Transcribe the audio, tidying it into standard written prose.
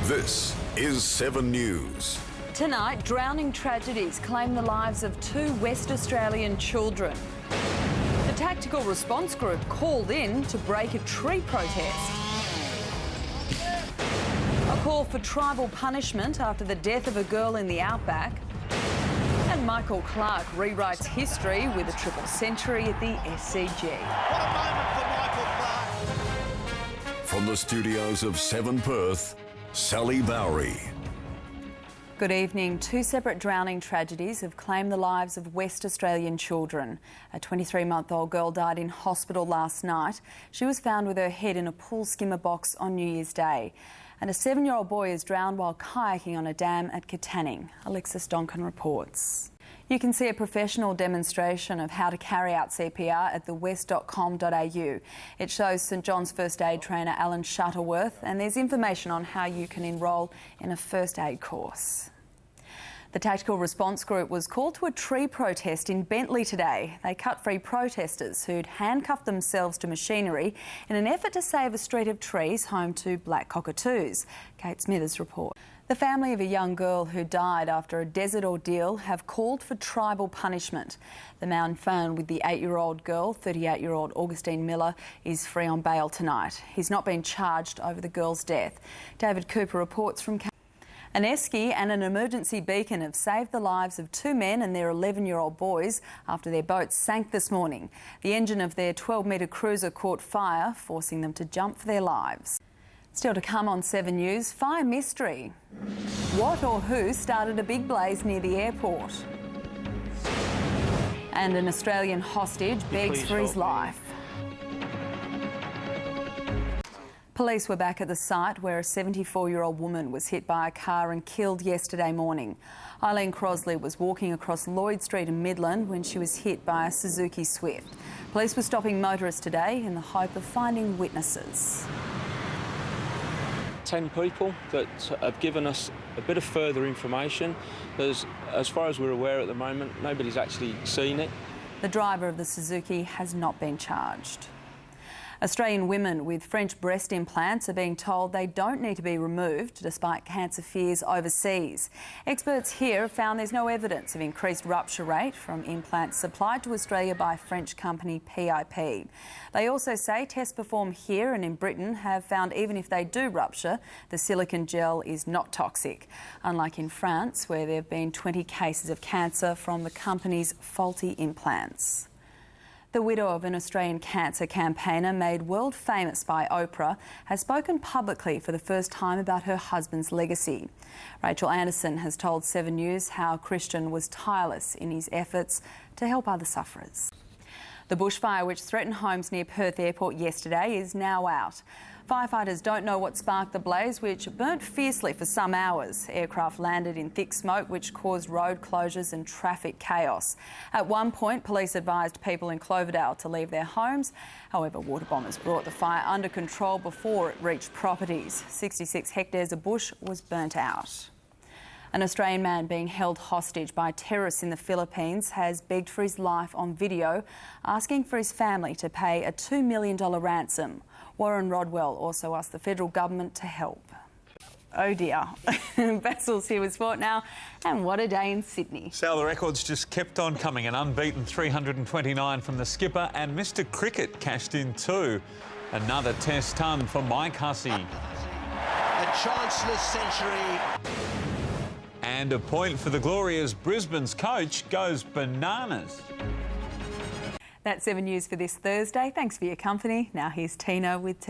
This is 7 News. Tonight, drowning tragedies claim the lives of 2 West Australian children. The Tactical Response Group called in to break a tree protest. A call for tribal punishment after the death of a girl in the outback. And Michael Clark rewrites history with a triple century at the SCG. What a moment for Michael Clark. From the studios of 7 Perth, Sally Bowrey. Good evening. 2 separate drowning tragedies have claimed the lives of West Australian children. A 23-month-old girl died in hospital last night. She was found with her head in a pool skimmer box on New Year's Day. And a 7-year-old boy is drowned while kayaking on a dam at Katanning. Alexis Donkin reports. You can see a professional demonstration of how to carry out CPR at thewest.com.au. It shows St John's first aid trainer Alan Shuttleworth, and there's information on how you can enrol in a first aid course. The Tactical Response Group was called to a tree protest in Bentley today. They cut free protesters who'd handcuffed themselves to machinery in an effort to save a street of trees home to black cockatoos. Kate Smithers reports. The family of a young girl who died after a desert ordeal have called for tribal punishment. The man found with the 8-year-old girl, 38-year-old Augustine Miller, is free on bail tonight. He's not been charged over the girl's death. David Cooper reports from... An esky and an emergency beacon have saved the lives of 2 men and their 11-year-old boys after their boat sank this morning. The engine of their 12-metre cruiser caught fire, forcing them to jump for their lives. Still to come on 7 News, fire mystery. What or who started a big blaze near the airport? And an Australian hostage begs for his life. Police were back at the site where a 74-year-old woman was hit by a car and killed yesterday morning. Eileen Crosley was walking across Lloyd Street in Midland when she was hit by a Suzuki Swift. Police were stopping motorists today in the hope of finding witnesses. 10 people that have given us a bit of further information. As far as we're aware at the moment, nobody's actually seen it. The driver of the Suzuki has not been charged. Australian women with French breast implants are being told they don't need to be removed despite cancer fears overseas. Experts here have found there's no evidence of increased rupture rate from implants supplied to Australia by French company PIP. They also say tests performed here and in Britain have found even if they do rupture, the silicone gel is not toxic, unlike in France where there have been 20 cases of cancer from the company's faulty implants. The widow of an Australian cancer campaigner made world famous by Oprah has spoken publicly for the first time about her husband's legacy. Rachel Anderson has told 7 News how Christian was tireless in his efforts to help other sufferers. The bushfire which threatened homes near Perth Airport yesterday is now out. Firefighters don't know what sparked the blaze, which burnt fiercely for some hours. Aircraft landed in thick smoke, which caused road closures and traffic chaos. At one point, police advised people in Cloverdale to leave their homes. However, water bombers brought the fire under control before it reached properties. 66 hectares of bush was burnt out. An Australian man being held hostage by terrorists in the Philippines has begged for his life on video, asking for his family to pay a $2 million ransom. Warren Rodwell also asked the federal government to help. Oh dear. Bassel's here with sport now, and what a day in Sydney. Sal, the records just kept on coming. An unbeaten 329 from the skipper, and Mr Cricket cashed in too. Another test ton for Mike Hussey. A chanceless century. And a point for the Glorious. Brisbane's coach goes bananas. That's 7 News for this Thursday. Thanks for your company. Now here's Tina with...